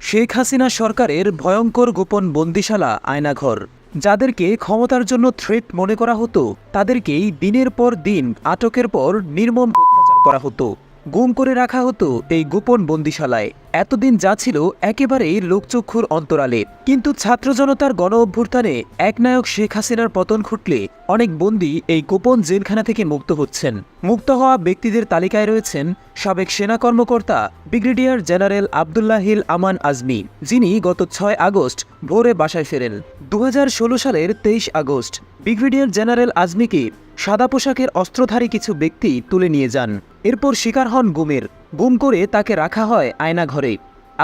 শেখ হাসিনা সরকারের ভয়ঙ্কর গোপন বন্দিশালা আয়নাঘর। যাদেরকে ক্ষমতার জন্য থ্রেট মনে করা হতো তাদেরকেই দিনের পর দিন আটকের পর নির্মম অত্যাচার করা হতো, গুম করে রাখা হতো এই গোপন বন্দিশালায়। এতদিন যা ছিল একেবারেই লোকচক্ষুর অন্তরালে। কিন্তু ছাত্র জনতার গণ অভ্যুত্থানে একনায়ক শেখ হাসিনার পতন ঘটলে অনেক বন্দী এই গোপন জেলখানা থেকে মুক্ত হচ্ছেন। মুক্ত হওয়া ব্যক্তিদের তালিকায় রয়েছেন সাবেক সেনা কর্মকর্তা ব্রিগেডিয়ার জেনারেল আবদুল্লাহিল আমান আজমি, যিনি গত 6 আগস্ট ভোরে বাসায় ফেরেন। 2016 সালের 23 আগস্ট ব্রিগেডিয়ার জেনারেল আজমিকে সাদা পোশাকের অস্ত্রধারী কিছু ব্যক্তি তুলে নিয়ে যান। এরপর শিকার হন গুমের। গুম করে তাকে রাখা হয় আয়নাঘরে।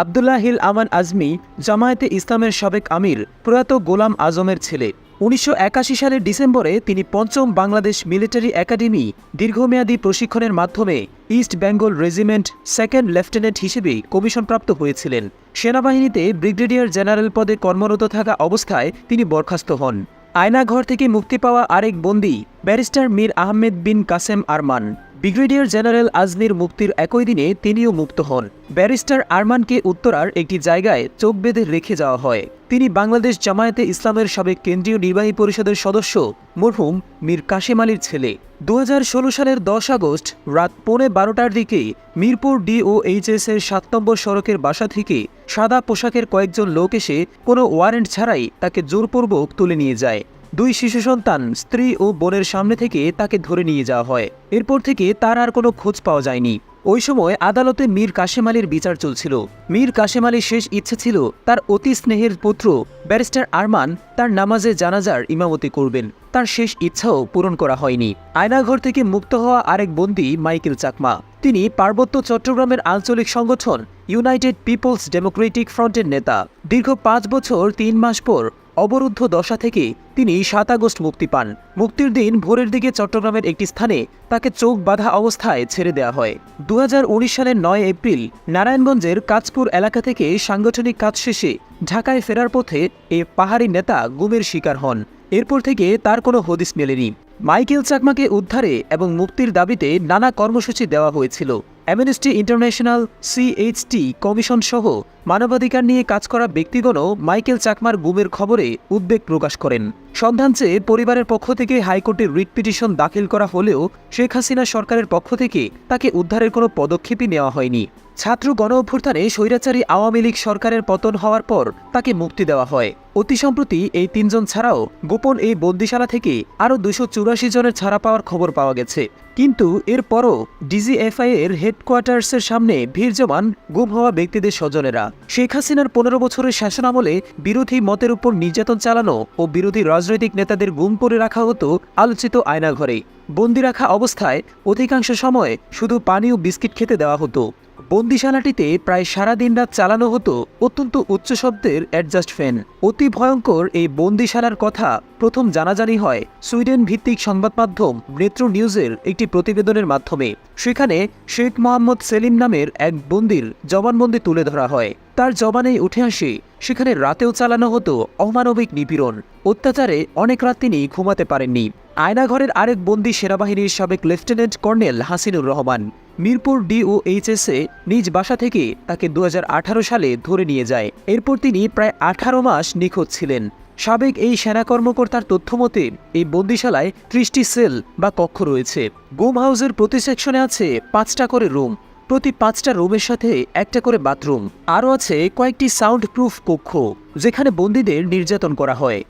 আবদুল্লাহিল আমান আজমি জামায়াতে ইসলামের সাবেক আমির প্রয়াত গোলাম আজমের ছেলে। 1981 সালের ডিসেম্বরে তিনি ৫ম বাংলাদেশ মিলিটারি একাডেমি দীর্ঘমেয়াদী প্রশিক্ষণের মাধ্যমে east Bengal regiment 2nd lieutenant হিসেবে কমিশনপ্রাপ্ত হয়েছিলেন। সেনাবাহিনীতে ব্রিগেডিয়ার জেনারেল পদে কর্মরত থাকা অবস্থায় তিনি বরখাস্ত হন। আয়নাঘর থেকে মুক্তি পাওয়া আরেক বন্দী ব্যারিস্টার মীর আহমেদ বিন কাসেম আরমান। ব্রিগেডিয়ার জেনারেল আজমির মুক্তির একই দিনে তিনিও মুক্ত হন। ব্যারিস্টার আরমানকে উত্তরার একটি জায়গায় চোখ বেঁধে রেখে যাওয়া হয়। তিনি বাংলাদেশ জামায়াতে ইসলামের সাবেক কেন্দ্রীয় নির্বাহী পরিষদের সদস্য মরহুম মীর কাশেম আলীর ছেলে। 2016 সালের 10 আগস্ট রাত 12:15টার দিকে মিরপুর DOHS এর 7 নম্বর সড়কের বাসা থেকে সাদা পোশাকের কয়েকজন লোক এসে কোনো ওয়ারেন্ট ছাড়াই তাকে জোরপূর্বক তুলে নিয়ে যায়। 2 শিশু সন্তান, স্ত্রী ও বোনের সামনে থেকে তাকে ধরে নিয়ে যাওয়া হয়। এরপর থেকে তার আর কোনো খোঁজ পাওয়া যায়নি। ওই সময় আদালতে মীর কাশেম আলীর বিচার চলছিল। মীর কাশেম আলীর শেষ ইচ্ছে ছিল তার অতি স্নেহের পুত্র ব্যারিস্টার আরমান তার নামাজে জানাজার ইমামতি করবেন। তার শেষ ইচ্ছাও পূরণ করা হয়নি। আয়নাঘর থেকে মুক্ত হওয়া আরেক বন্দী মাইকেল চাকমা। তিনি পার্বত্য চট্টগ্রামের আঞ্চলিক সংগঠন ইউনাইটেড পিপলস ডেমোক্রেটিক ফ্রন্টের নেতা। দীর্ঘ 5 বছর 3 মাস পর অবরুদ্ধ দশা থেকে তিনি 7 আগস্ট মুক্তি পান। মুক্তির দিন ভোরের দিকে চট্টগ্রামের একটি স্থানে তাকে চোখ বাঁধা অবস্থায় ছেড়ে দেওয়া হয়। 2019 সালের 9 এপ্রিল নারায়ণগঞ্জের কাঁচপুর এলাকা থেকে সাংগঠনিক কাজ শেষে ঢাকায় ফেরার পথে এ পাহাড়ি নেতা গুমের শিকার হন। এরপর থেকে তার কোনো হদিস মেলেনি। মাইকেল চাকমাকে উদ্ধারে এবং মুক্তির দাবিতে নানা কর্মসূচি দেওয়া হয়েছিল। অ্যামনেস্টি ইন্টারন্যাশনাল, CHT কমিশন সহ মানবাধিকার নিয়ে কাজ করা ব্যক্তিগণও মাইকেল চাকমার গুমের খবরে উদ্বেগ প্রকাশ করেন। সন্ধান চেয়ে পরিবারের পক্ষ থেকে হাইকোর্টে রিট পিটিশন দাখিল করা হলেও শেখ হাসিনা সরকারের পক্ষ থেকে তাকে উদ্ধারের কোনো পদক্ষেপই নেওয়া হয়নি। ছাত্র গণ অভ্যুত্থানে স্বৈরাচারী আওয়ামী লীগ সরকারের পতন হওয়ার পর তাকে মুক্তি দেওয়া হয়। অতি সম্প্রতি এই 3 জন ছাড়াও গোপন এই বন্দিশালা থেকে আরও 284 জনের ছাড়া পাওয়ার খবর পাওয়া গেছে। কিন্তু এরপরও DGFI এর হেডকোয়ার্টার্সের সামনে ভিড় জমান গুম হওয়া ব্যক্তিদের স্বজনেরা। শেখ হাসিনার 15 বছরের শাসনামলে বিরোধী মতের উপর নির্যাতন চালানো ও বিরোধী রাজনৈতিক নেতাদের গুম করে রাখা হতো আলোচিত আয়নাঘরে। বন্দি রাখা অবস্থায় অধিকাংশ সময় শুধু পানি ও বিস্কিট খেতে দেওয়া হতো। বন্দিশালাটিতে প্রায় সারা দিন রাত চালানো হতো অত্যন্ত উচ্চ শব্দের অ্যাডজাস্ট ফ্যান। অতি ভয়ঙ্কর এই বন্দিশালার কথা প্রথম জানাজানি হয় সুইডেন ভিত্তিক সংবাদ মাধ্যম মেট্রো নিউজের একটি প্রতিবেদনের মাধ্যমে। সেখানে শেখ মোহাম্মদ সেলিম নামের এক বন্দির জবানবন্দি তুলে ধরা হয়। তার জবানেই উঠে আসে সেখানে রাতেও চালানো হতো অমানবিক নিপীড়ন। অত্যাচারে অনেক রাত তিনি ঘুমাতে পারেননি। আয়নাঘরের আরেক বন্দী সেনাবাহিনীর সাবেক lieutenant colonel Hasinur Rahman. Mirpur DOHS এ নিজ বাসা থেকে তাকে 2018 সালে ধরে নিয়ে যায়। এরপর তিনি প্রায় 18 মাস নিখোঁজ ছিলেন। সাবেক এই সেনা কর্মকর্তার তথ্যমতে এই বন্দিশালায় 30টি সেল বা কক্ষ রয়েছে। গুম হাউসের প্রতি সেকশনে আছে 5টা করে রুম, প্রতি 5টা রুমের সাথে একটা করে বাথরুম। আরও আছে কয়েকটি সাউন্ড প্রুফ কক্ষ যেখানে বন্দীদের নির্যাতন করা হয়।